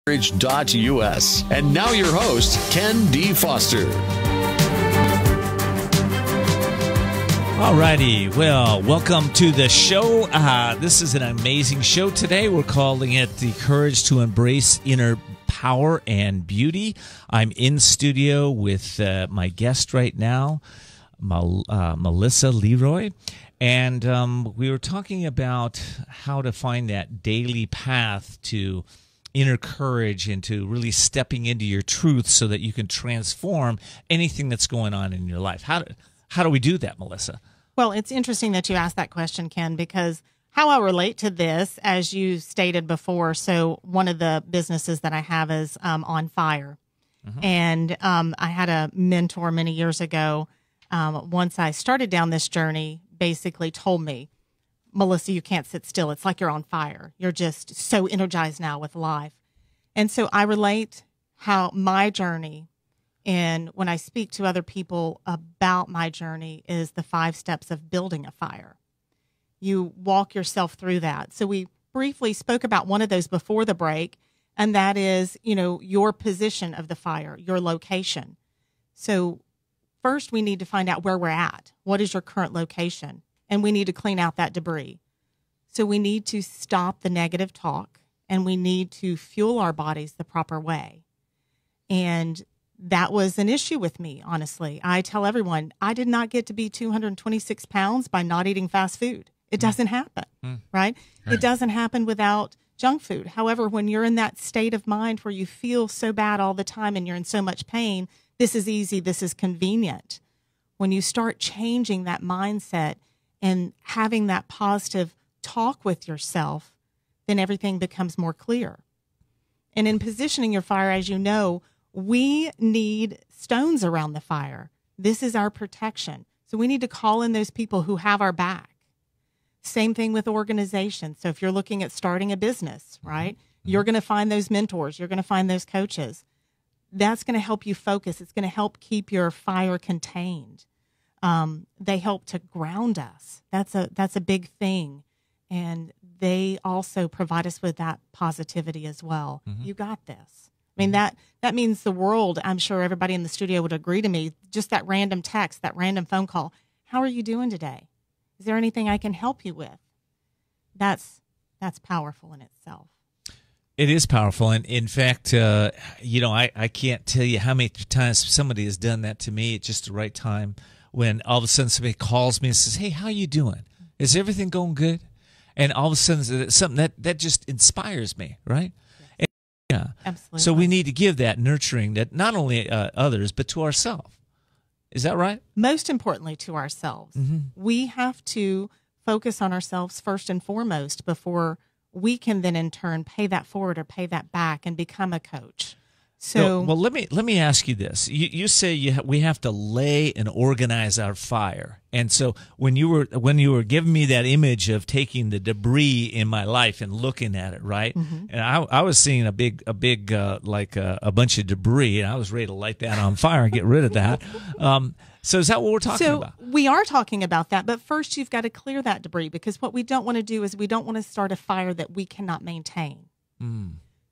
Courage.us. And now your host, Ken D. Foster. All righty. Well, welcome to the show. This is an amazing show today. We're calling it The Courage to Embrace Inner Power and Beauty. I'm in studio with my guest right now, Melissa Le Roy. And we were talking about how to find that daily path to inner courage and to really stepping into your truth so that you can transform anything that's going on in your life. How do we do that, Melissa? Well, it's interesting that you asked that question, Ken, because how I relate to this, as you stated before, so one of the businesses that I have is OnFire. And I had a mentor many years ago, once I started down this journey, basically told me, Melissa, you can't sit still. It's like you're on fire. You're just so energized now with life. And so I relate how my journey, and when I speak to other people about my journey, is the 5 steps of building a fire. You walk yourself through that. So we briefly spoke about one of those before the break, and that is, your position of the fire, your location. So first we need to find out where we're at. What is your current location? And we need to clean out that debris. So we need to stop the negative talk, and we need to fuel our bodies the proper way. And that was an issue with me, honestly. I tell everyone, I did not get to be 226 pounds by not eating fast food. It doesn't happen, right? It doesn't happen without junk food. However, when you're in that state of mind where you feel so bad all the time and you're in so much pain, this is easy, this is convenient. When you start changing that mindset and having that positive talk with yourself, then everything becomes more clear. And in positioning your fire, as you know, we need stones around the fire. This is our protection. So we need to call in those people who have our back. Same thing with organizations. So if you're looking at starting a business, right, you're going to find those mentors. You're going to find those coaches. That's going to help you focus. It's going to help keep your fire contained. They help to ground us. That's a big thing. And they also provide us with that positivity as well. You got this. I mean, that means the world. I'm sure everybody in the studio would agree to me. Just that random text, that random phone call. How are you doing today? Is there anything I can help you with? That's powerful in itself. It is powerful. And in fact, I can't tell you how many times somebody has done that to me at just the right time, when all of a sudden somebody calls me and says, hey, how you doing? Is everything going good? And all of a sudden it's something that just inspires me, right? Yes. Yeah. Absolutely. So we need to give that nurturing that not only others, but to ourselves. Is that right? Most importantly, to ourselves. We have to focus on ourselves first and foremost before we can then in turn pay that forward or pay that back and become a coach. So, well, let me ask you this. You say we have to lay and organize our fire, and so when you were giving me that image of taking the debris in my life and looking at it, right? And I was seeing a big like a bunch of debris, and I was ready to light that on fire and get rid of that. So is that what we're talking about? We are talking about that, but first you've got to clear that debris, because what we don't want to do is we don't want to start a fire that we cannot maintain.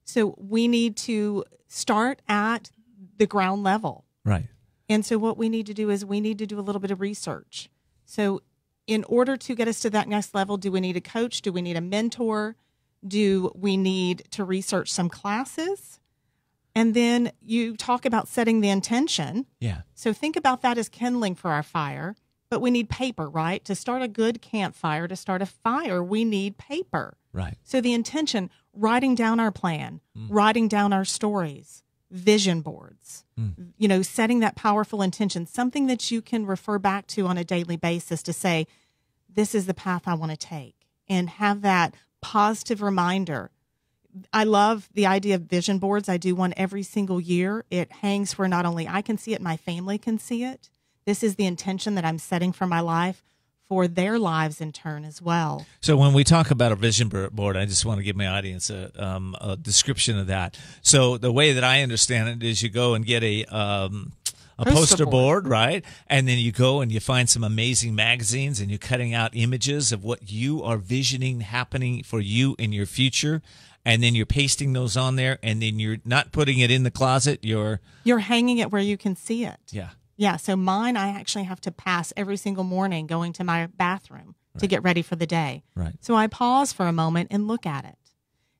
So we need to start at the ground level. Right. And so what we need to do is we need to do a little bit of research. So in order to get us to that next level, do we need a coach? Do we need a mentor? Do we need to research some classes? And then you talk about setting the intention. Yeah. So think about that as kindling for our fire. But we need paper, right? To start a good campfire, to start a fire, we need paper. Right. So the intention, writing down our plan, writing down our stories, vision boards, setting that powerful intention, something that you can refer back to on a daily basis to say, this is the path I want to take, and have that positive reminder. I love the idea of vision boards. I do one every single year. It hangs where not only I can see it, my family can see it. This is the intention that I'm setting for my life, for their lives in turn as well. So when we talk about a vision board, I just want to give my audience a description of that. So the way that I understand it is you go and get a a poster board, right? And then you go and you find some amazing magazines and you're cutting out images of what you are visioning happening for you in your future. And then you're pasting those on there, and then you're not putting it in the closet. You're hanging it where you can see it. Yeah. Yeah. So mine, I actually have to pass every single morning going to my bathroom to get ready for the day. Right. So I pause for a moment and look at it.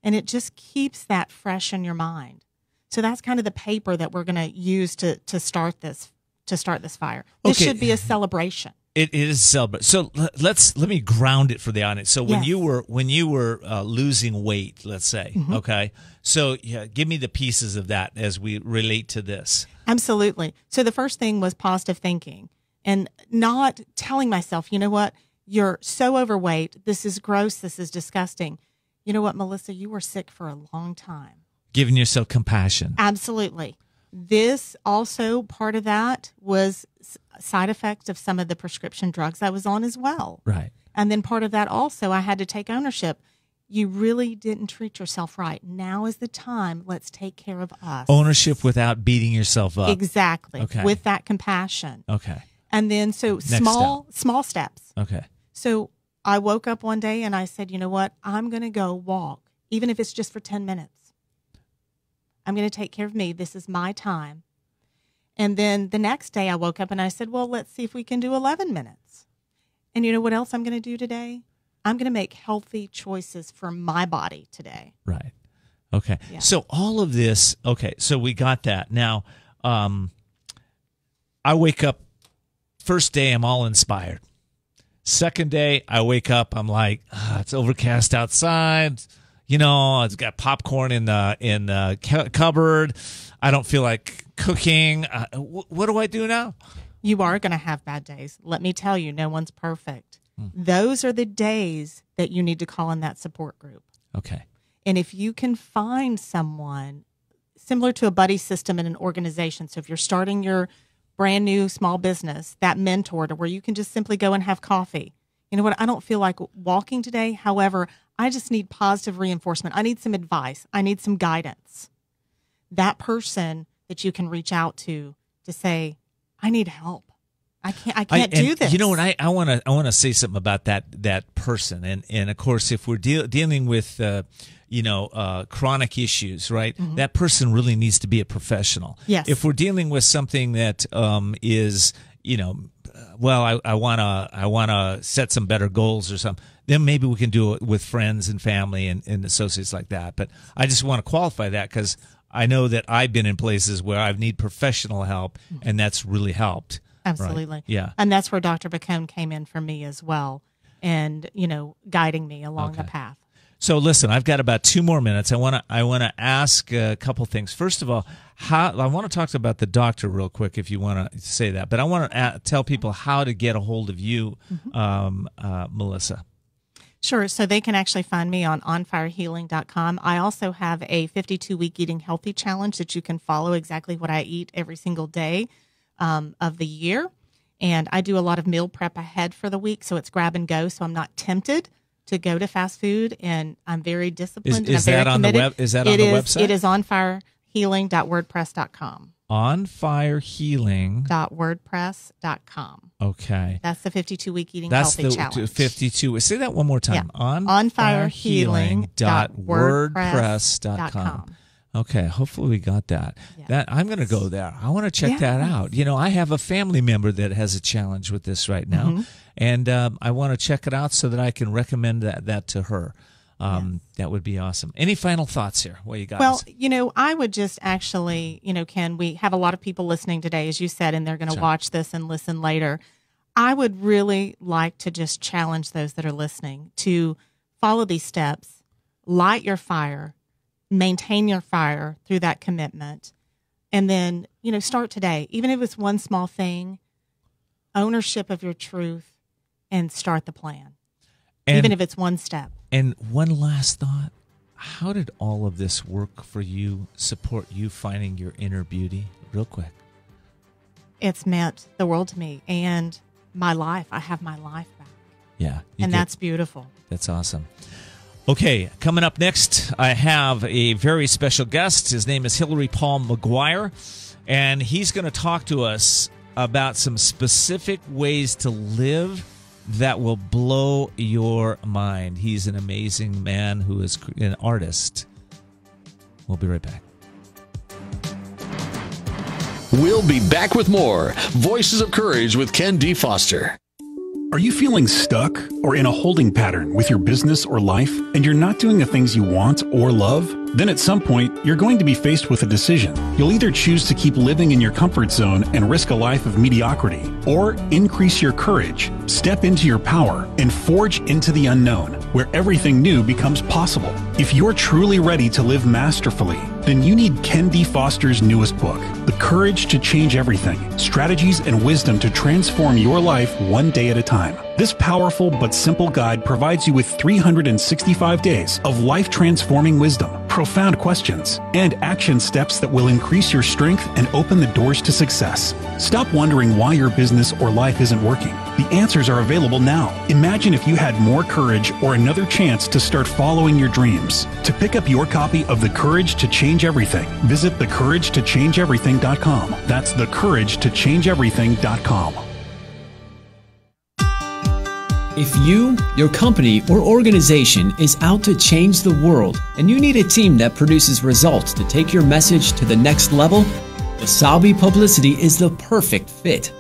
And it just keeps that fresh in your mind. So that's kind of the paper that we're going to use to start this fire. This should be a celebration. It is a celebration. So let me ground it for the audience. So when you were losing weight, let's say, okay. So give me the pieces of that as we relate to this. Absolutely. So the first thing was positive thinking and not telling myself, you know what, you're so overweight. This is gross. This is disgusting. You know what, Melissa, you were sick for a long time. Giving yourself compassion. Absolutely. This also, part of that was side effects of some of the prescription drugs I was on as well. Right. And then part of that also, I had to take ownership. You really didn't treat yourself right. Now is the time. Let's take care of us. Ownership without beating yourself up. Exactly. Okay. With that compassion. Okay. And then so small steps. Okay. So I woke up one day and I said, you know what? I'm going to go walk, even if it's just for 10 minutes. I'm going to take care of me. This is my time. And then the next day I woke up and I said, well, let's see if we can do 11 minutes. And you know what else I'm going to do today? I'm going to make healthy choices for my body today. Right. Okay. Yeah. So all of this, okay, so we got that. Now, I wake up, first day I'm all inspired. Second day I wake up, I'm like, it's overcast outside. You know, it's got popcorn in the cupboard. I don't feel like cooking. What do I do now? You are going to have bad days. Let me tell you, no one's perfect. Those are the days that you need to call in that support group. Okay. And if you can find someone similar to a buddy system in an organization, so if you're starting your brand new small business, that mentor to where you can just simply go and have coffee. You know what? I don't feel like walking today. However, I just need positive reinforcement. I need some advice. I need some guidance. That person that you can reach out to say, I need help. I can't do this. You know what? I want to say something about that person. And of course, if we're dealing with chronic issues, right? Mm-hmm. That person really needs to be a professional. Yes. If we're dealing with something that is, I wanna set some better goals or something, then maybe we can do it with friends and family and associates like that. But I just want to qualify that because I know that I've been in places where I need professional help, and that's really helped. Absolutely. Right? Yeah. And that's where Dr. Bacone came in for me as well, and guiding me along the path. So listen, I've got about 2 more minutes. I want to ask a couple things. First of all, I want to talk about the doctor real quick, if you want to say that. But I want to tell people how to get a hold of you, Melissa. Sure. So they can actually find me on OnFireHealing.com. I also have a 52-week eating healthy challenge that you can follow exactly what I eat every single day of the year. And I do a lot of meal prep ahead for the week, so it's grab and go, so I'm not tempted to go to fast food, and I'm very disciplined. Is that on the web? Is that on the website? It is onfirehealing.wordpress.com. onfirehealing.wordpress.com. Okay. That's the 52-week eating healthy challenge. That's the 52. Say that one more time. Yeah. onfirehealing.wordpress.com. Okay, hopefully we got that. Yes. That I'm going to go there. I want to check that out. I have a family member that has a challenge with this right now, and I want to check it out so that I can recommend that to her. That would be awesome. Any final thoughts here? What you got? Well, I would just actually, Ken, we have a lot of people listening today, as you said, and they're going to watch this and listen later. I would really like to just challenge those that are listening to follow these steps, light your fire, maintain your fire through that commitment, and then, start today. Even if it's one small thing, ownership of your truth, and start the plan. Even if it's one step. And one last thought. How did all of this work for you, support you finding your inner beauty? Real quick. It's meant the world to me and my life. I have my life back. Yeah. And that's beautiful. That's awesome. Okay, coming up next, I have a very special guest. His name is Hilary Paul McGuire. And he's going to talk to us about some specific ways to live that will blow your mind. He's an amazing man who is an artist. We'll be right back. We'll be back with more Voices of Courage with Ken D. Foster. Are you feeling stuck or in a holding pattern with your business or life, and you're not doing the things you want or love? Then at some point, you're going to be faced with a decision. You'll either choose to keep living in your comfort zone and risk a life of mediocrity, or increase your courage, step into your power, and forge into the unknown, where everything new becomes possible. If you're truly ready to live masterfully, then you need Ken D. Foster's newest book, The Courage to Change Everything, Strategies and Wisdom to Transform Your Life One Day at a Time. This powerful but simple guide provides you with 365 days of life-transforming wisdom, profound questions, and action steps that will increase your strength and open the doors to success. Stop wondering why your business or life isn't working. The answers are available now. Imagine if you had more courage or another chance to start following your dreams. To pick up your copy of The Courage to Change Everything, visit thecouragetochangeeverything.com. That's thecouragetochangeeverything.com. If you, your company, or organization is out to change the world and you need a team that produces results to take your message to the next level, Wasabi Publicity is the perfect fit.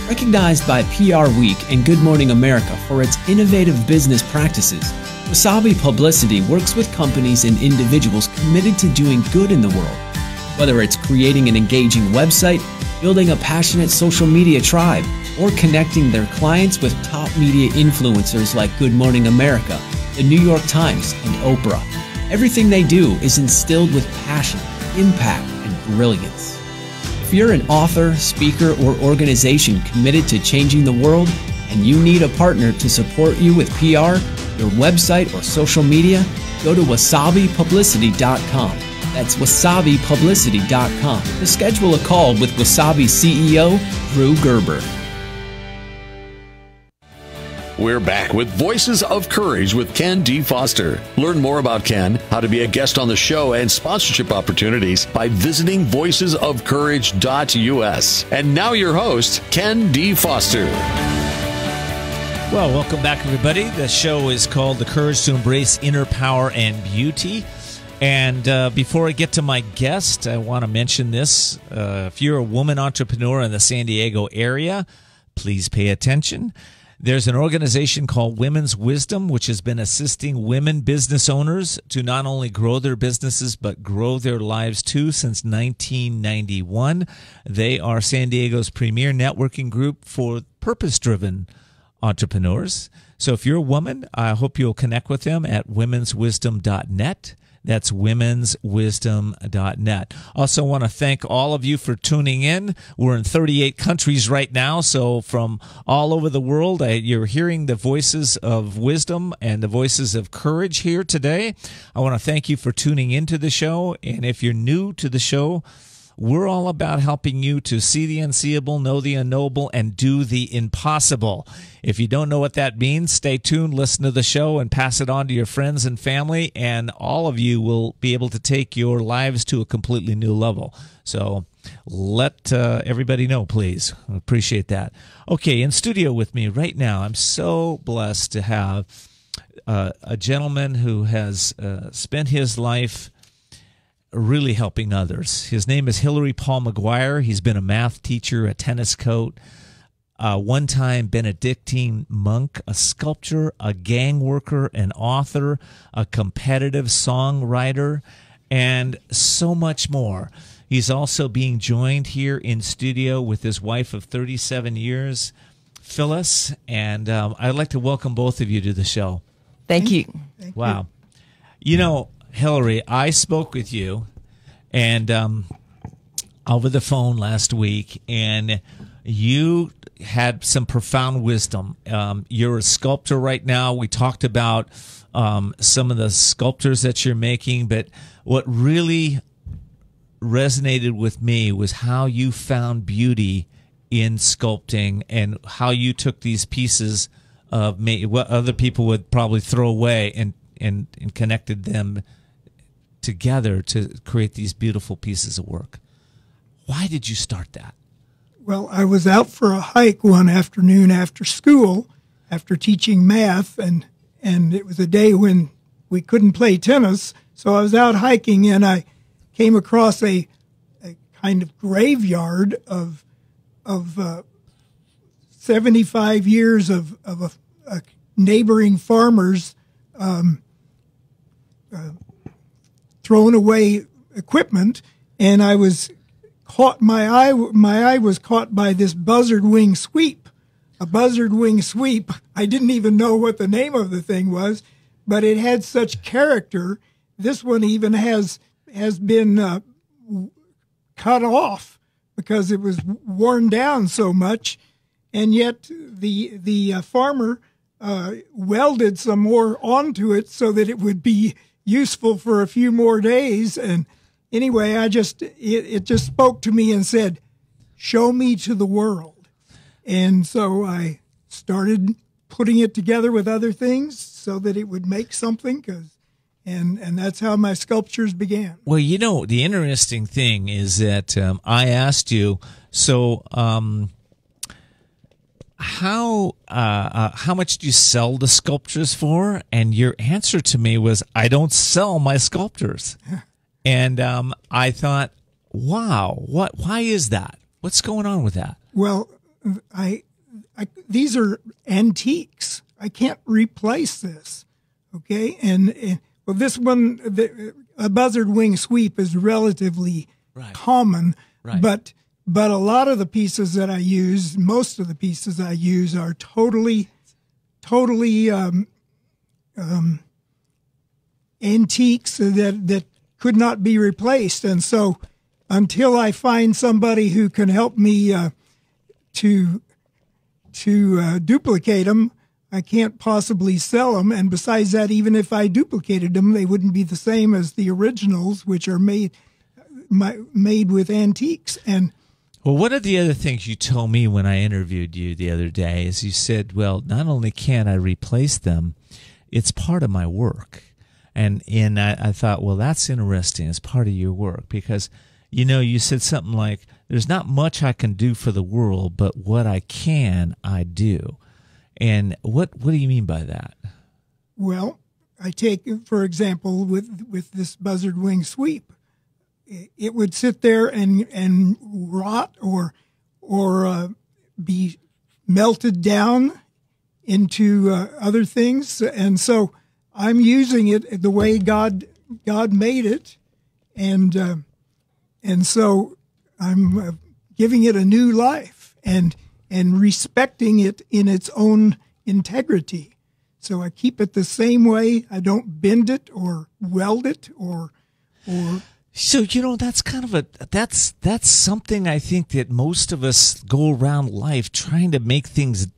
Recognized by PR Week and Good Morning America for its innovative business practices, Wasabi Publicity works with companies and individuals committed to doing good in the world. Whether it's creating an engaging website, building a passionate social media tribe, or connecting their clients with top media influencers like Good Morning America, the New York Times, and Oprah. Everything they do is instilled with passion, impact, and brilliance. If you're an author, speaker, or organization committed to changing the world, and you need a partner to support you with PR, your website, or social media, go to wasabipublicity.com. That's wasabipublicity.com to schedule a call with Wasabi CEO Drew Gerber. We're back with Voices of Courage with Ken D. Foster. Learn more about Ken, how to be a guest on the show, and sponsorship opportunities by visiting voicesofcourage.us. And now your host, Ken D. Foster. Well, welcome back, everybody. The show is called The Courage to Embrace Inner Power and Beauty. And before I get to my guest, I want to mention this. If you're a woman entrepreneur in the San Diego area, please pay attention. There's an organization called Women's Wisdom, which has been assisting women business owners to not only grow their businesses, but grow their lives too since 1991. They are San Diego's premier networking group for purpose-driven entrepreneurs. So if you're a woman, I hope you'll connect with them at womenswisdom.net. That's womenswisdom.net. Also want to thank all of you for tuning in. We're in 38 countries right now, so from all over the world, you're hearing the voices of wisdom and the voices of courage here today. I want to thank you for tuning into the show, and if you're new to the show, we're all about helping you to see the unseeable, know the unknowable, and do the impossible. If you don't know what that means, stay tuned, listen to the show, and pass it on to your friends and family, and all of you will be able to take your lives to a completely new level. So let everybody know, please. I appreciate that. Okay, in studio with me right now, I'm so blessed to have a gentleman who has spent his life really helping others. His name is Hilary Paul McGuire. He's been a math teacher, a tennis coach, a one-time Benedictine monk, a sculptor, a gang worker, an author, a competitive songwriter, and so much more. He's also being joined here in studio with his wife of 37 years, Phyllis, and I'd like to welcome both of you to the show. Thank you. Wow. You know, Hilary, I spoke with you and over the phone last week, and you had some profound wisdom. You're a sculptor right now. We talked about some of the sculptures that you're making, but what really resonated with me was how you found beauty in sculpting and how you took these pieces of what other people would probably throw away and connected them together to create these beautiful pieces of work. Why did you start that? Well, I was out for a hike one afternoon after school, after teaching math, and it was a day when we couldn't play tennis. So I was out hiking, and I came across a kind of graveyard of 75 years of a neighboring farmers throwing away equipment, and I was caught. My eye was caught by this buzzard wing sweep. A buzzard wing sweep. I didn't even know what the name of the thing was, but it had such character. This one even has been cut off because it was worn down so much, and yet the farmer welded some more onto it so that it would be useful for a few more days. And anyway, it just spoke to me and said, "Show me to the world." And so I started putting it together with other things so that it would make something, and that's how my sculptures began. Well, the interesting thing is that I asked you, so how much do you sell the sculptures for? And your answer to me was, I don't sell my sculptures. And I thought, wow, why is that? What's going on with that? Well, these are antiques. I can't replace this. Okay. And well, this one, a buzzard wing sweep is relatively common, but a lot of the pieces that I use, most of the pieces I use are totally antiques that could not be replaced. And so until I find somebody who can help me to duplicate them, I can't possibly sell them. And besides that, even if I duplicated them, they wouldn't be the same as the originals, which are made with antiques. And well, one of the other things you told me when I interviewed you the other day is you said, well, not only can I replace them, it's part of my work. And I thought, well, that's interesting. It's part of your work because, you said something like, there's not much I can do for the world, but what I can, I do. And what do you mean by that? Well, I take, for example, with this buzzard wing sweep, it would sit there and rot or be melted down into other things, and so I'm using it the way God made it, and so I'm giving it a new life and respecting it in its own integrity. So I keep it the same way. I don't bend it or weld it or. So, that's kind of that's something I think that most of us go around life trying to make things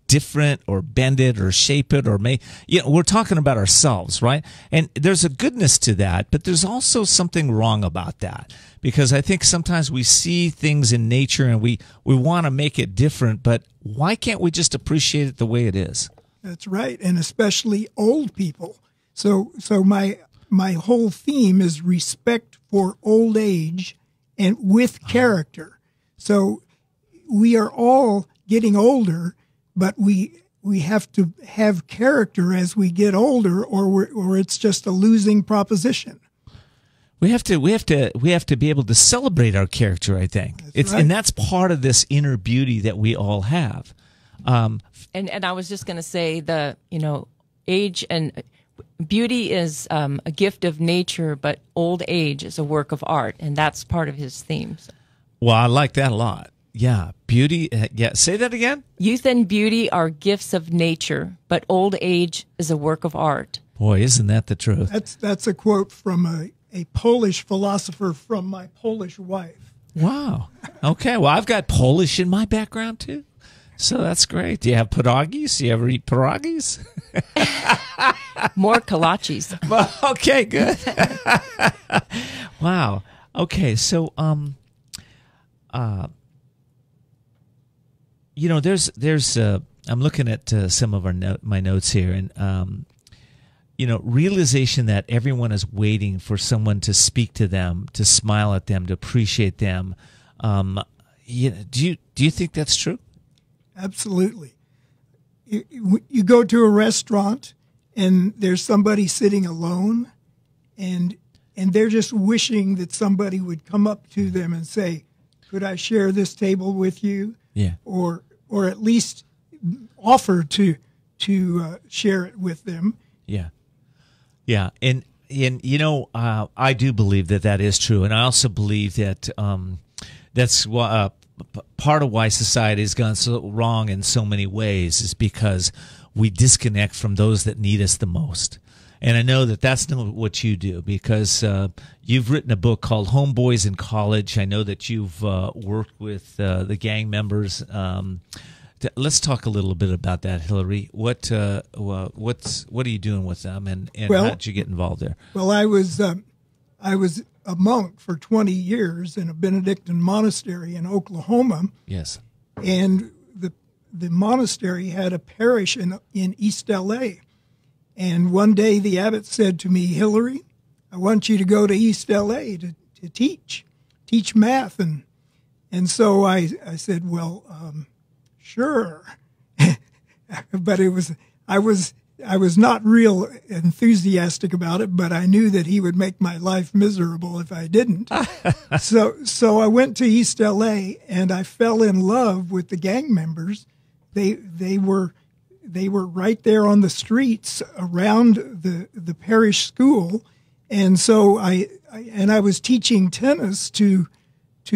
different or bend it or shape it or we're talking about ourselves, right? And there's a goodness to that, but there's also something wrong about that because I think sometimes we see things in nature and we want to make it different, but why can't we just appreciate it the way it is? That's right. And especially old people. So my whole theme is respect for old age and with character. So we are all getting older, but we have to have character as we get older, or it's just a losing proposition. We have to be able to celebrate our character, I think. That's right. And that's part of this inner beauty that we all have. And I was just going to say age and beauty is a gift of nature, but old age is a work of art, and that's part of his themes. Well, I like that a lot. Yeah, beauty. Yeah, say that again. Youth and beauty are gifts of nature, but old age is a work of art. Boy, isn't that the truth? That's a quote from a Polish philosopher from my Polish wife. Wow. Okay, well, I've got Polish in my background, too. So that's great. Do you have pierogies? Do you ever eat pierogies? More kolaches. Okay, good. Wow. Okay, so there's I'm looking at some of my notes here, and realization that everyone is waiting for someone to speak to them, to smile at them, to appreciate them. Do you think that's true? Absolutely. You go to a restaurant and there's somebody sitting alone, and they're just wishing that somebody would come up to them and say, "Could I share this table with you?" Yeah. Or at least offer to share it with them. Yeah. Yeah. And I do believe that is true. And I also believe that that's part of why society has gone so wrong in so many ways is because we disconnect from those that need us the most. And I know that that's not what you do, because you've written a book called Homeboys in College. I know that you've worked with the gang members. Let's talk a little bit about that, Hilary. What are you doing with them, and how did you get involved there? Well, I was a monk for 20 years in a Benedictine monastery in Oklahoma. Yes. And the monastery had a parish in East L.A. And one day the abbot said to me, "Hilary, I want you to go to East L.A. to teach math." And so I said, "Well, sure." But I was not real enthusiastic about it, but I knew that he would make my life miserable if I didn't. So I went to East LA, and I fell in love with the gang members. They were right there on the streets around the parish school, and so I was teaching tennis to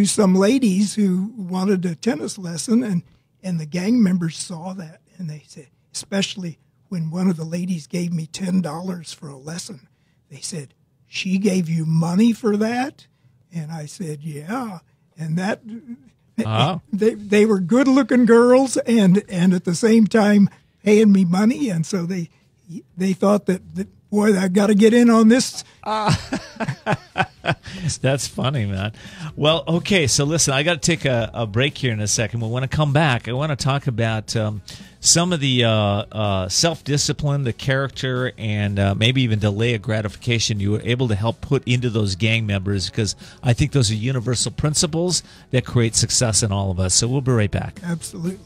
some ladies who wanted a tennis lesson, and the gang members saw that, and they said, especially when one of the ladies gave me $10 for a lesson, they said, "She gave you money for that?" And I said, "Yeah." And that they were good-looking girls, and at the same time paying me money, and so they thought that boy, I got to get in on this. That's funny, man. Well, okay, so listen, I got to take a break here in a second. But when I come back, I want to talk about some of the self-discipline, the character, and maybe even delay of gratification you were able to help put into those gang members, because I think those are universal principles that create success in all of us. So we'll be right back. Absolutely.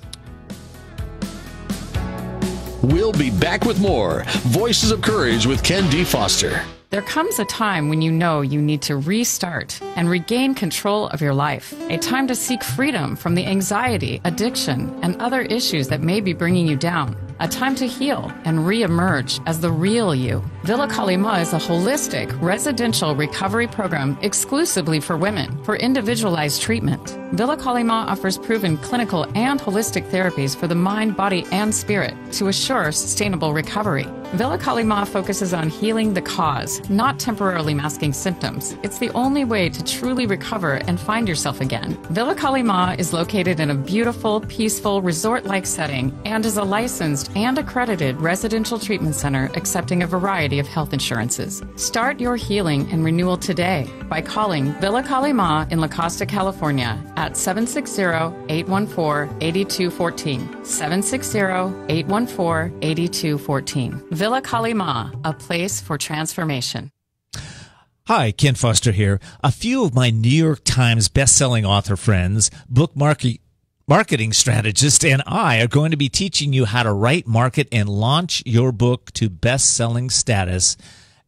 We'll be back with more Voices of Courage with Ken D. Foster. There comes a time when you know you need to restart and regain control of your life. A time to seek freedom from the anxiety, addiction, and other issues that may be bringing you down. A time to heal and re-emerge as the real you. Villa Kalima is a holistic residential recovery program exclusively for women for individualized treatment. Villa Kalima offers proven clinical and holistic therapies for the mind, body, and spirit to assure sustainable recovery. Villa Kalima focuses on healing the cause, not temporarily masking symptoms. It's the only way to truly recover and find yourself again. Villa Kalima is located in a beautiful, peaceful, resort-like setting and is a licensed and accredited residential treatment center accepting a variety of health insurances. Start your healing and renewal today by calling Villa Kalima in La Costa, California at 760-814-8214. 760-814-8214. Villa Kalima, a place for transformation. Hi, Ken Foster here. A few of my New York Times best-selling author friends, book marketing strategist, and I are going to be teaching you how to write, market, and launch your book to best-selling status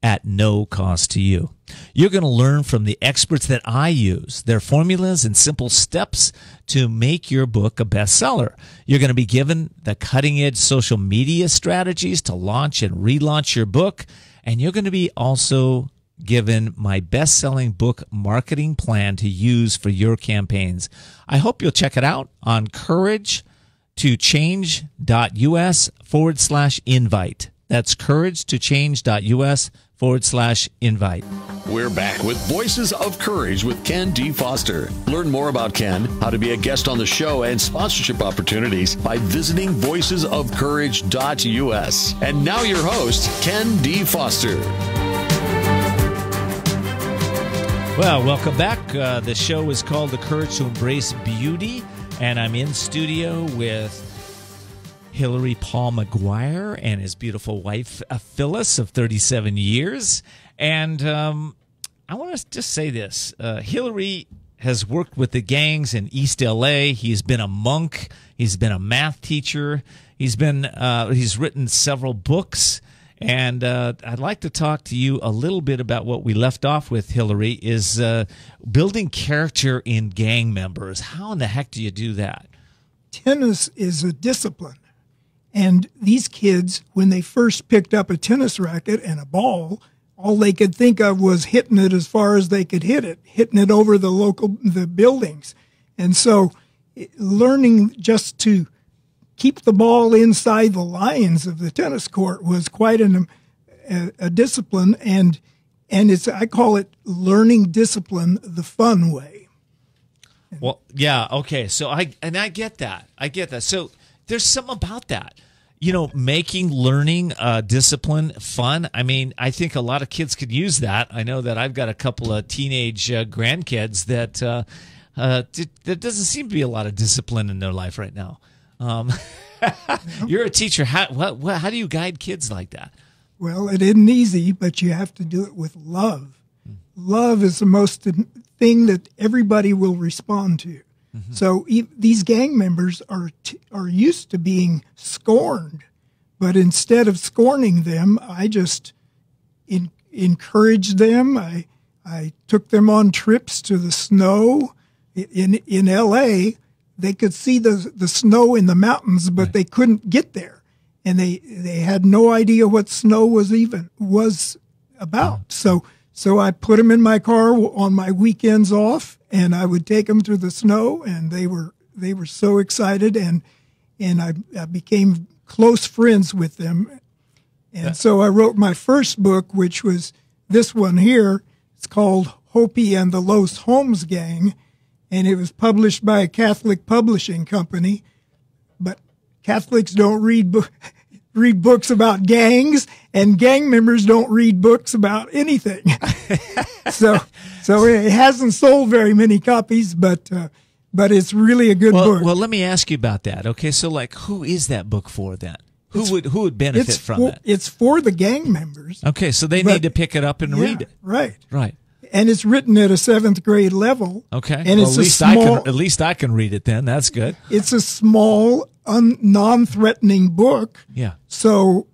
at no cost to you. You're going to learn from the experts that I use, their formulas and simple steps to make your book a bestseller. You're going to be given the cutting-edge social media strategies to launch and relaunch your book, and you're going to be also given my best-selling book marketing plan to use for your campaigns. I hope you'll check it out on couragetochange.us/invite. That's couragetochange.us/invite. We're back with Voices of Courage with Ken D. Foster. Learn more about Ken, how to be a guest on the show, and sponsorship opportunities by visiting voicesofcourage.us. And now your host, Ken D. Foster. Well, welcome back. The show is called The Courage to Embrace Beauty, and I'm in studio with Hilary Paul McGuire and his beautiful wife, Phyllis, of 37 years. And I want to just say this. Hilary has worked with the gangs in East LA. He's been a monk. He's been a math teacher. He's written several books. And I'd like to talk to you a little bit about what we left off with, Hilary, is building character in gang members. How in the heck do you do that? Tennis is a discipline. And these kids, when they first picked up a tennis racket and a ball, all they could think of was hitting it as far as they could hit it, hitting it over the buildings. And so learning just to keep the ball inside the lines of the tennis court was quite a discipline. And I call it learning discipline the fun way. Well, yeah, okay. So I get that. I get that. So there's something about that, making learning discipline fun. I mean, I think a lot of kids could use that. I know that I've got a couple of teenage grandkids that there doesn't seem to be a lot of discipline in their life right now. You're a teacher. How do you guide kids like that? Well, it isn't easy, but you have to do it with love. Love is the most thing that everybody will respond to. Mm-hmm. So these gang members are used to being scorned, but instead of scorning them, I just encouraged them. I took them on trips to the snow. In L.A., they could see the snow in the mountains, but right. They couldn't get there, and they had no idea what snow was about. Oh. So I put them in my car on my weekends off, and I would take them through the snow, and they were so excited, and I became close friends with them. And so I wrote my first book, which was this one here. It's called Hopi and the Los Holmes Gang, and it was published by a Catholic publishing company. But Catholics don't read books about gangs, and gang members don't read books about anything. so it hasn't sold very many copies, but it's really a good book. Well, let me ask you about that. Okay, so who is that book for then? Who would benefit from that? It's for the gang members. Okay, so they need to pick it up and read it. Right. Right. And it's written at a 7th grade level. Okay. And it's at least I can read it then. That's good. It's a small, non-threatening book. Yeah. So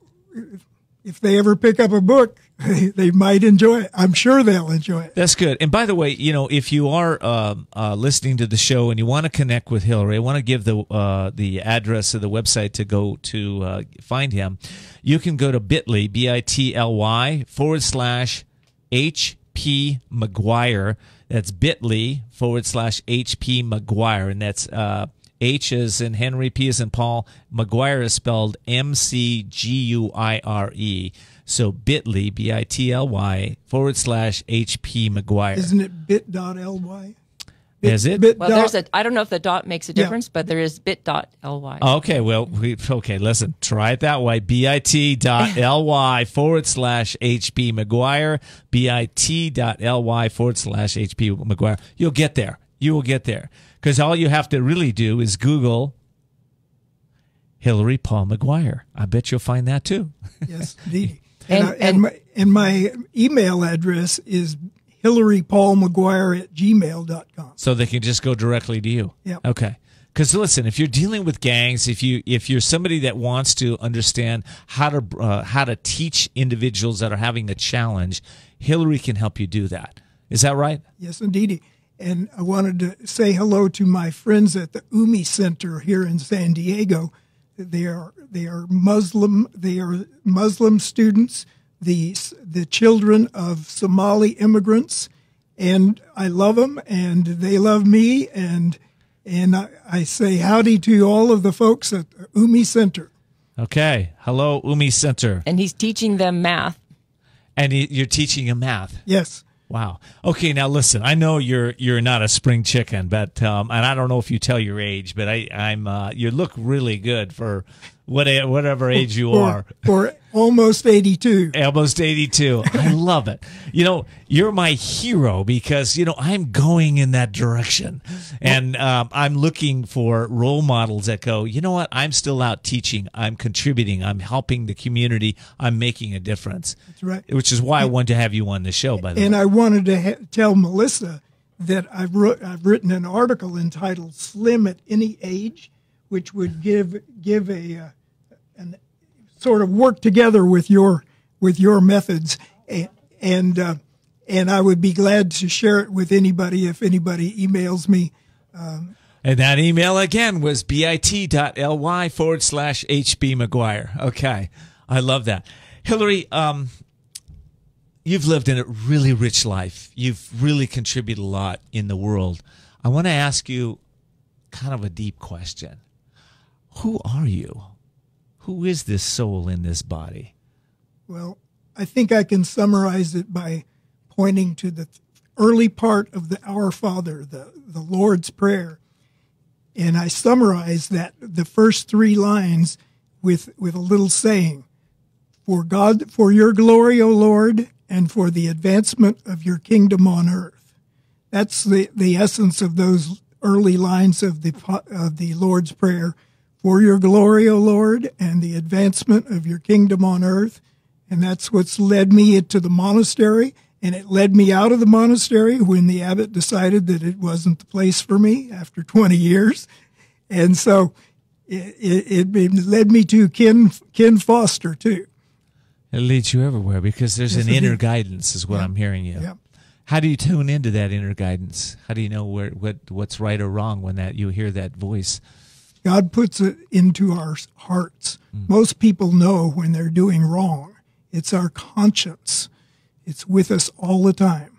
if they ever pick up a book, they might enjoy it. I'm sure they'll enjoy it. That's good. And by the way, if you are listening to the show and you want to connect with Hilary, I want to give the address of the website to go to find him. You can go to bit.ly, bit.ly /HP McGuire. That's bit.ly /HP McGuire. And that's H as in Henry, P as in Paul. McGuire is spelled McGuire. So bit.ly, bit.ly /HP McGuire. Isn't it bit.ly? Is it? Well, I don't know if the dot makes a difference, but there is bit.ly. Okay, well, listen, try it that way. bit.ly /HP McGuire, bit.ly /HP McGuire. You'll get there. You will get there. Because all you have to really do is Google Hilary Paul McGuire. I bet you'll find that too. Yes, indeed. And my email address is hilarypaulmcguire@gmail.com. So they can just go directly to you. Yeah. Okay. Because listen, if you're dealing with gangs, if you're somebody that wants to understand how to teach individuals that are having a challenge, Hilary can help you do that. Is that right? Yes, indeed. And I wanted to say hello to my friends at the UMI Center here in San Diego. They are Muslim students, the children of Somali immigrants, and I love them, and they love me, and I say howdy to all of the folks at the UMI Center. Okay, hello UMI Center. And he's teaching them math. And you're teaching them math. Yes. Wow. Okay, now listen. I know you're not a spring chicken, but and I don't know if you tell your age, but I'm you look really good for whatever age you are. For almost 82. Almost 82. I love it. You're my hero because I'm going in that direction, and I'm looking for role models that go, you know what? I'm still out teaching. I'm contributing. I'm helping the community. I'm making a difference. That's right. Which is why I wanted to have you on the show. By the way, and I wanted to tell Melissa that I've written an article entitled "Slim at Any Age," which would give a sort of work together with your methods, and I would be glad to share it with anybody if anybody emails me. And that email again was bit.ly/HB McGuire. Okay. I love that. Hilary, you've lived in a really rich life. You've really contributed a lot in the world. I want to ask you kind of a deep question. Who are you? Who is this soul in this body? Well, I think I can summarize it by pointing to the early part of the Our Father, the Lord's Prayer. And I summarize that the first 3 lines with a little saying, for your glory, O Lord, and for the advancement of your kingdom on earth. That's the essence of those early lines of the Lord's Prayer. For your glory, O Lord, and the advancement of your kingdom on earth. And that's what's led me into the monastery. And it led me out of the monastery when the abbot decided that it wasn't the place for me after 20 years. And so it led me to Ken Foster, too. It leads you everywhere because there's an inner guidance is what I'm hearing you. Yeah. How do you tune into that inner guidance? How do you know what's right or wrong when you hear that voice? God puts it into our hearts. Most people know when they're doing wrong. It's our conscience. It's with us all the time.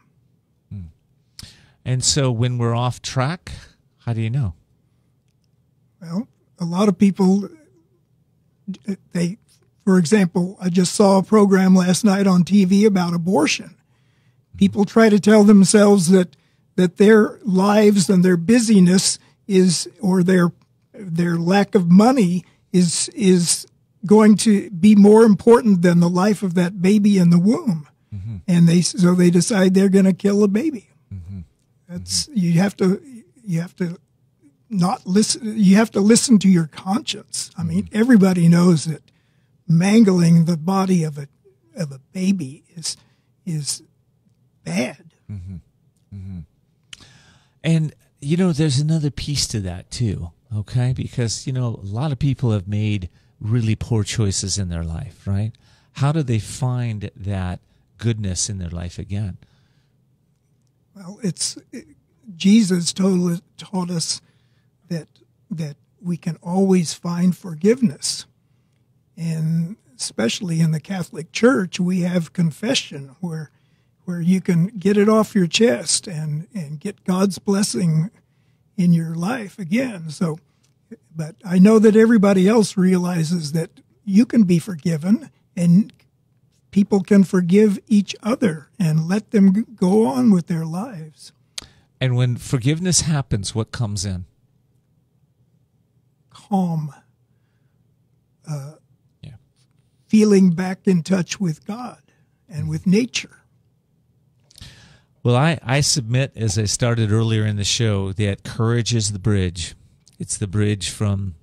And so when we're off track, how do you know? Well, a lot of people, for example, I just saw a program last night on TV about abortion. People try to tell themselves that their lives and their busyness or their lack of money is going to be more important than the life of that baby in the womb. And so they decide they're going to kill a baby. That's you have to not listen. You have to listen to your conscience. I mean, everybody knows that mangling the body of a baby is bad. And there's another piece to that too. Okay, because a lot of people have made really poor choices in their life, right? How do they find that goodness in their life again? Well, Jesus taught us that we can always find forgiveness. And especially in the Catholic Church, we have confession where you can get it off your chest and get God's blessing in your life again. So, but I know that everybody else realizes that you can be forgiven and people can forgive each other and let them go on with their lives. And when forgiveness happens, what comes in? Calm. Feeling back in touch with God and with nature. Well, I submit, as I started earlier in the show, that courage is the bridge. It's the bridge from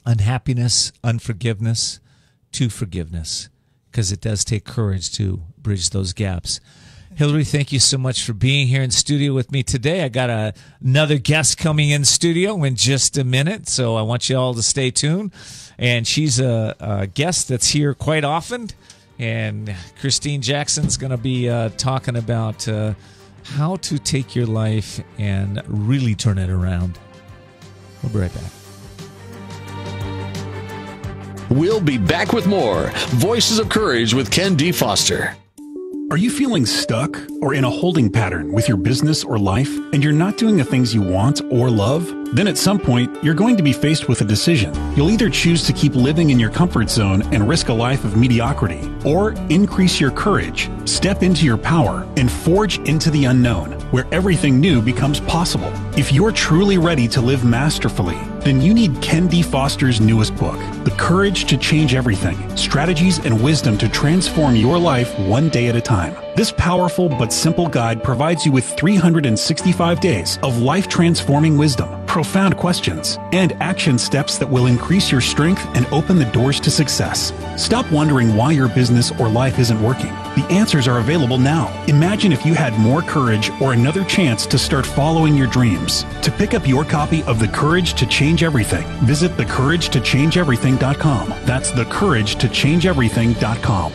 unhappiness, unforgiveness, to forgiveness, because it does take courage to bridge those gaps. Hilary, thank you so much for being here in studio with me today. I got another guest coming in studio in just a minute, so I want you all to stay tuned. And she's a guest that's here quite often. And Kristine Jackson's going to be talking about how to take your life and really turn it around. We'll be right back. We'll be back with more Voices of Courage with Ken D. Foster. Are you feeling stuck or in a holding pattern with your business or life and you're not doing the things you want or love? Then at some point, you're going to be faced with a decision. You'll either choose to keep living in your comfort zone and risk a life of mediocrity, or increase your courage, step into your power, and forge into the unknown, where everything new becomes possible. If you're truly ready to live masterfully, then you need Ken D. Foster's newest book, The Courage to Change Everything, Strategies and Wisdom to Transform Your Life One Day at a Time. This powerful but simple guide provides you with 365 days of life-transforming wisdom, profound questions, and action steps that will increase your strength and open the doors to success. Stop wondering why your business or life isn't working. The answers are available now. Imagine if you had more courage or another chance to start following your dreams. To pick up your copy of The Courage to Change Everything, visit thecouragetochangeeverything.com. That's thecouragetochangeeverything.com.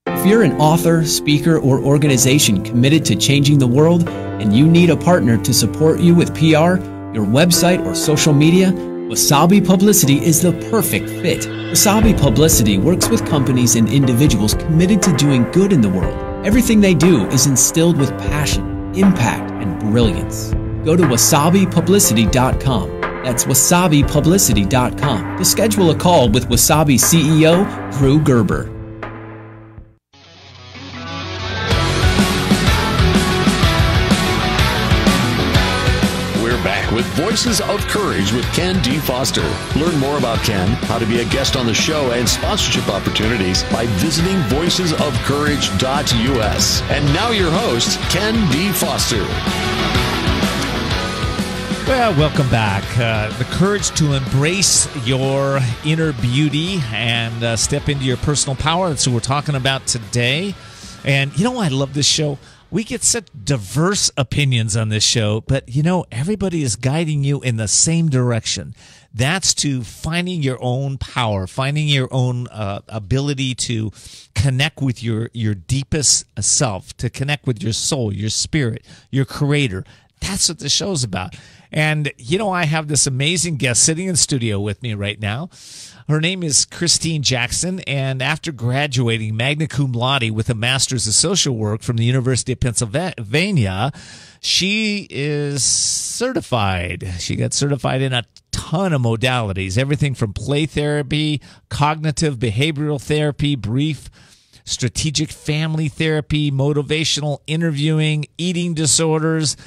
If you're an author, speaker, or organization committed to changing the world and you need a partner to support you with PR, your website, or social media, Wasabi Publicity is the perfect fit. Wasabi Publicity works with companies and individuals committed to doing good in the world. Everything they do is instilled with passion, impact, and brilliance. Go to wasabipublicity.com. That's wasabipublicity.com to schedule a call with Wasabi CEO Drew Gerber. With Voices of Courage with Ken D. Foster. Learn more about Ken, how to be a guest on the show, and sponsorship opportunities by visiting voicesofcourage.us. And now your host, Ken D. Foster. Well, welcome back. The courage to embrace your inner beauty and step into your personal power. That's what we're talking about today. And you know why I love this show? We get such diverse opinions on this show, but you know, everybody is guiding you in the same direction. That's to finding your own power, finding your own ability to connect with your deepest self, to connect with your soul, your spirit, your creator. That's what the show's about. And, you know, I have this amazing guest sitting in studio with me right now. Her name is Kristine Jackson, and after graduating magna cum laude with a master's of social work from the University of Pennsylvania, she is certified. She got certified in a ton of modalities, everything from play therapy, cognitive behavioral therapy, brief strategic family therapy, motivational interviewing, eating disorders,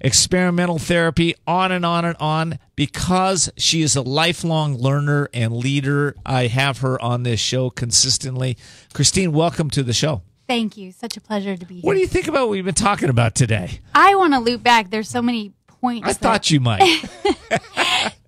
experimental therapy, on and on and on. Because she is a lifelong learner and leader, I have her on this show consistently. Kristine, welcome to the show. Thank you. Such a pleasure to be here. What do you think about what we've been talking about today? I want to loop back. There's so many points. I thought you might.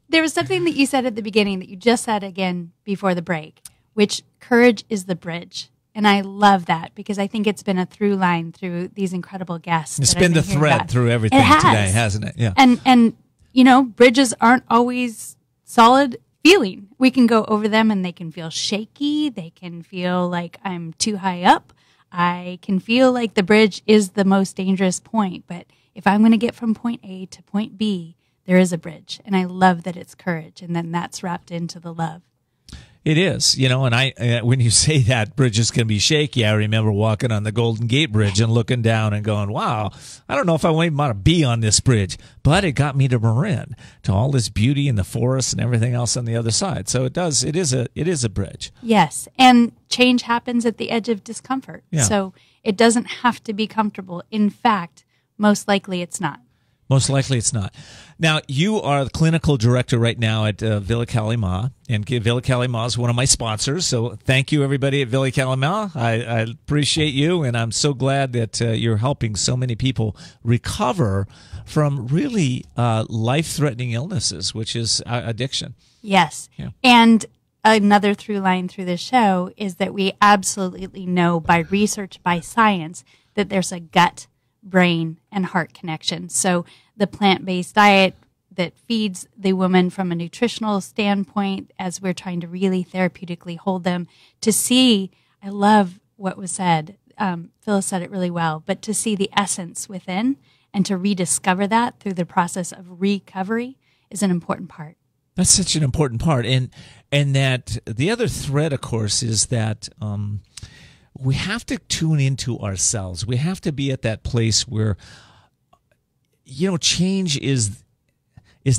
There was something that you said at the beginning that you just said again before the break, which courage is the bridge. And I love that because I think it's been a through line through these incredible guests. It's been the thread through everything today, hasn't it? Yeah. And you know, bridges aren't always solid feeling. We can go over them and they can feel shaky. They can feel like I'm too high up. I can feel like the bridge is the most dangerous point. But if I'm going to get from point A to point B, there is a bridge. And I love that it's courage. And then that's wrapped into the love. It is, you know, and when you say that bridge is going to be shaky, I remember walking on the Golden Gate Bridge and looking down and going, wow, I don't know if I even want to be on this bridge. But it got me to Marin, to all this beauty in the forest and everything else on the other side. So it is a bridge. Yes, and change happens at the edge of discomfort. Yeah. So it doesn't have to be comfortable. In fact, most likely it's not. Most likely it's not. Now, you are the clinical director right now at Villa Kalima, and Villa Kalima is one of my sponsors, so thank you, everybody at Villa Kalima. I appreciate you, and I'm so glad that you're helping so many people recover from really life-threatening illnesses, which is addiction. Yes, yeah. And another through line through the show is that we absolutely know by research, by science, that there's a gut, brain, and heart connection. So the plant-based diet that feeds the woman from a nutritional standpoint, as we're trying to really therapeutically hold them, to see, I love what was said, Phyllis said it really well, but to see the essence within and to rediscover that through the process of recovery is an important part. That's such an important part. And that the other thread, of course, is that we have to tune into ourselves. We have to be at that place where, you know, change is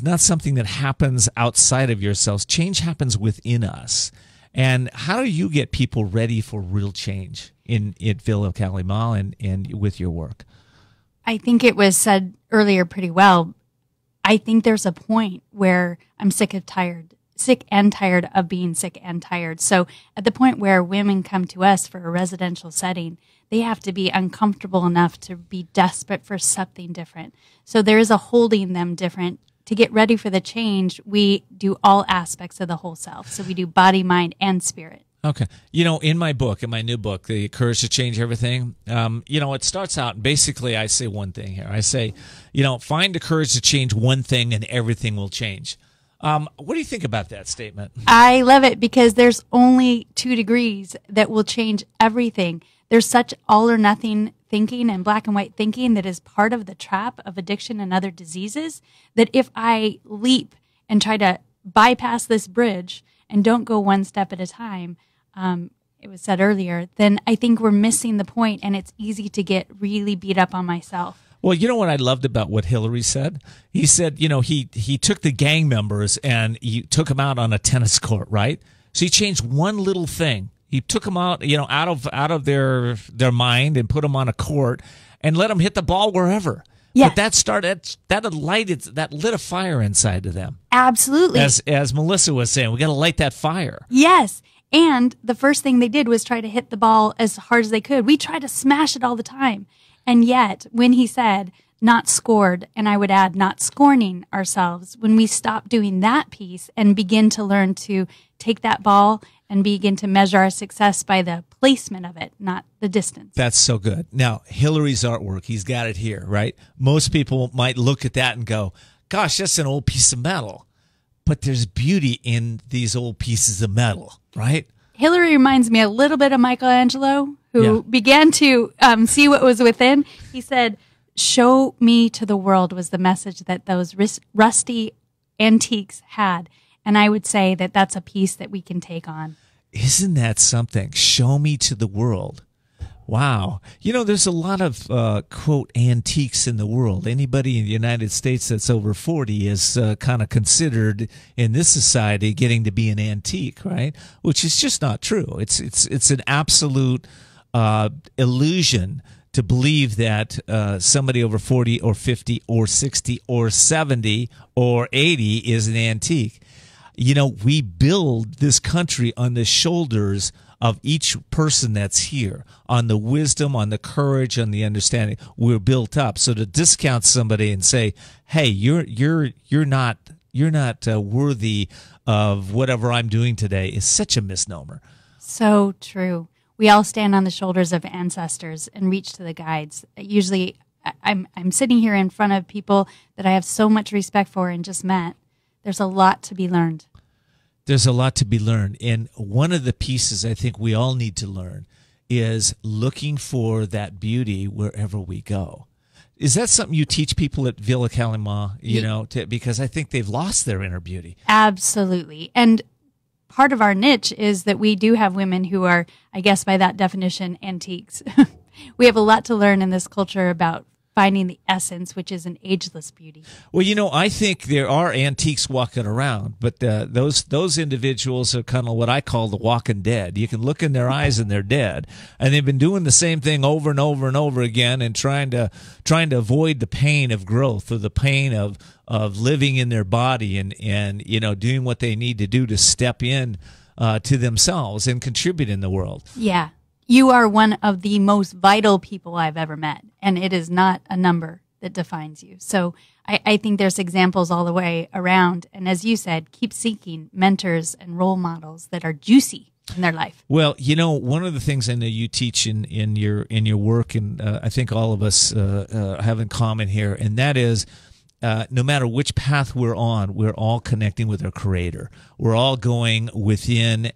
not something that happens outside of yourselves. Change happens within us. And how do you get people ready for real change at Villa Kalima and with your work? I think it was said earlier pretty well. I think there's a point where I'm sick and tired sick and tired of being sick and tired. So at the point where women come to us for a residential setting, they have to be uncomfortable enough to be desperate for something different. So there is a holding them different. To get ready for the change, we do all aspects of the whole self. So we do body, mind, and spirit. Okay. In my book, in my new book, The Courage to Change Everything, it starts out, basically I say one thing here. I say, find the courage to change one thing and everything will change. What do you think about that statement? I love it because there's only 2 degrees that will change everything. There's such all or nothing thinking and black and white thinking that is part of the trap of addiction and other diseases, that if I leap and try to bypass this bridge and don't go one step at a time, it was said earlier, then I think we're missing the point, and it's easy to get really beat up on myself. Well, you know what I loved about what Hilary said? He said, he took the gang members and he took them out on a tennis court, right? So he changed one little thing. He took them out, out of their mind and put them on a court and let them hit the ball wherever. Yeah. But that lit a fire inside of them. Absolutely. As Melissa was saying, we got to light that fire. Yes. And the first thing they did was try to hit the ball as hard as they could. We try to smash it all the time. And yet, when he said, not scored, and I would add, not scorning ourselves, when we stop doing that piece and begin to learn to take that ball and begin to measure our success by the placement of it, not the distance. That's so good. Now, Hilary's artwork, he's got it here, right? Most people might look at that and go, gosh, that's an old piece of metal. But there's beauty in these old pieces of metal, right? Hilary reminds me a little bit of Michelangelo, who began to see what was within. He said, show me to the world was the message that those rusty antiques had. And I would say that that's a piece that we can take on. Isn't that something? Show me to the world. Wow. There's a lot of, quote, antiques in the world. Anybody in the United States that's over 40 is kind of considered in this society getting to be an antique, right? Which is just not true. It's an absolute illusion to believe that somebody over 40 or 50 or 60 or 70 or 80 is an antique. We build this country on the shoulders of each person that's here, on the wisdom, on the courage, on the understanding. We're built up. So to discount somebody and say, "Hey, you're not worthy of whatever I'm doing today," is such a misnomer. So true. We all stand on the shoulders of ancestors and reach to the guides. Usually, I'm sitting here in front of people that I have so much respect for and just met. There's a lot to be learned. There's a lot to be learned. And one of the pieces I think we all need to learn is looking for that beauty wherever we go. Is that something you teach people at Villa Calima, because I think they've lost their inner beauty? Absolutely. And part of our niche is that we do have women who are, I guess by that definition, antiques. We have a lot to learn in this culture about finding the essence, which is an ageless beauty. Well, I think there are antiques walking around, but those individuals are kind of what I call the walking dead. You can look in their eyes and they're dead, and they've been doing the same thing over and over and over again, and trying to avoid the pain of growth or the pain of living in their body and doing what they need to do to step in to themselves and contribute in the world. Yeah. You are one of the most vital people I've ever met, and it is not a number that defines you. So I think there's examples all the way around. And as you said, keep seeking mentors and role models that are juicy in their life. Well, one of the things I know you teach in your work, and I think all of us have in common here, and that is no matter which path we're on, we're all connecting with our Creator. We're all going within.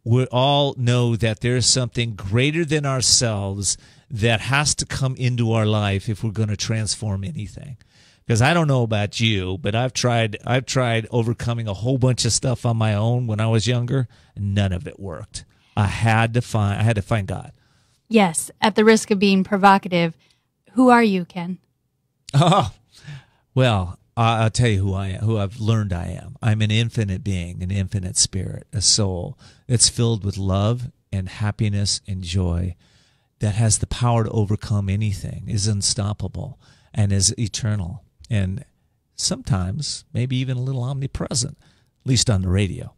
We all know that there's something greater than ourselves that has to come into our life if we're going to transform anything. Because I don't know about you, but I've tried overcoming a whole bunch of stuff on my own when I was younger. None of it worked. I had to find God. Yes, at the risk of being provocative, who are you, Ken? Oh, well, I'll tell you who I am, who I've learned I am. I'm an infinite being, an infinite spirit, a soul that's filled with love and happiness and joy, that has the power to overcome anything, is unstoppable, and is eternal, and sometimes maybe even a little omnipresent. at least on the radio.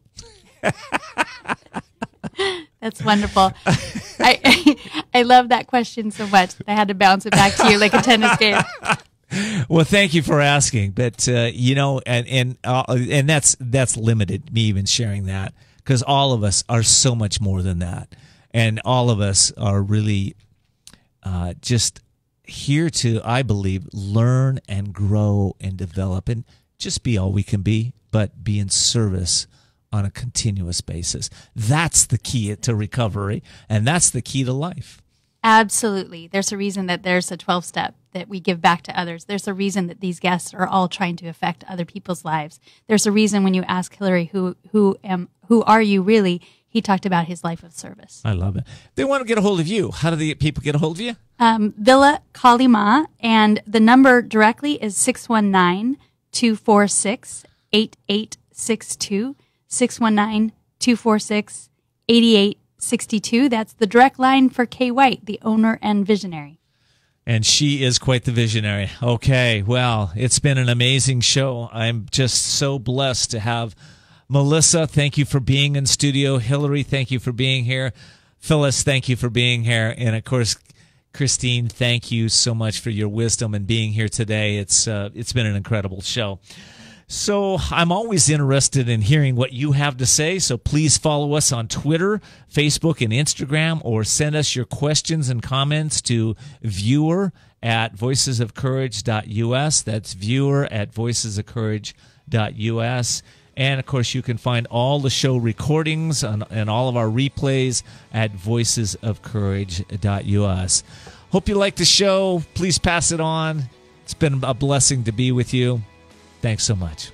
That's wonderful. I love that question so much. I had to bounce it back to you like a tennis game. Well, thank you for asking, but and that's limited, me even sharing that, because all of us are so much more than that, and all of us are really just here to, I believe, learn and grow and develop and just be all we can be, but be in service on a continuous basis. That's the key to recovery, and that's the key to life. Absolutely. There's a reason that there's a 12-step that we give back to others. There's a reason that these guests are all trying to affect other people's lives. There's a reason when you ask Hilary, who are you really? He talked about his life of service. I love it. They want to get a hold of you. How do the people get a hold of you? Villa Kalima, and the number directly is 619-246-8862. 619-246-8862. That's the direct line for Kay White, the owner and visionary. And she is quite the visionary. Okay, well, it's been an amazing show. I'm just so blessed to have Melissa. Thank you for being in studio. Hilary, thank you for being here. Phyllis, thank you for being here. And, of course, Kristine, thank you so much for your wisdom and being here today. It's been an incredible show. So I'm always interested in hearing what you have to say, so please follow us on Twitter, Facebook, and Instagram, or send us your questions and comments to viewer@voicesofcourage.us. That's viewer@voicesofcourage.us. And, of course, you can find all the show recordings and all of our replays at voicesofcourage.us. Hope you like the show. Please pass it on. It's been a blessing to be with you. Thanks so much.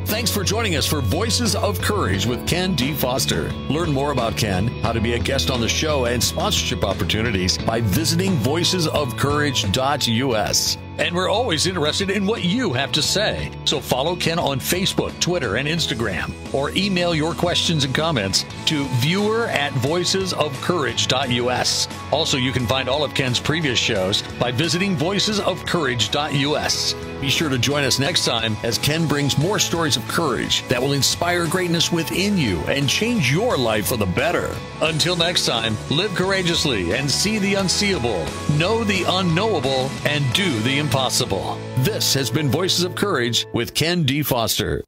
Thanks for joining us for Voices of Courage with Ken D. Foster. Learn more about Ken, how to be a guest on the show, and sponsorship opportunities by visiting voicesofcourage.us. And we're always interested in what you have to say. So follow Ken on Facebook, Twitter, and Instagram, or email your questions and comments to viewer@voicesofcourage.us. Also, you can find all of Ken's previous shows by visiting voicesofcourage.us. Be sure to join us next time as Ken brings more stories of courage that will inspire greatness within you and change your life for the better. Until next time, live courageously and see the unseeable, know the unknowable, and do the impossible. This has been Voices of Courage with Ken D. Foster.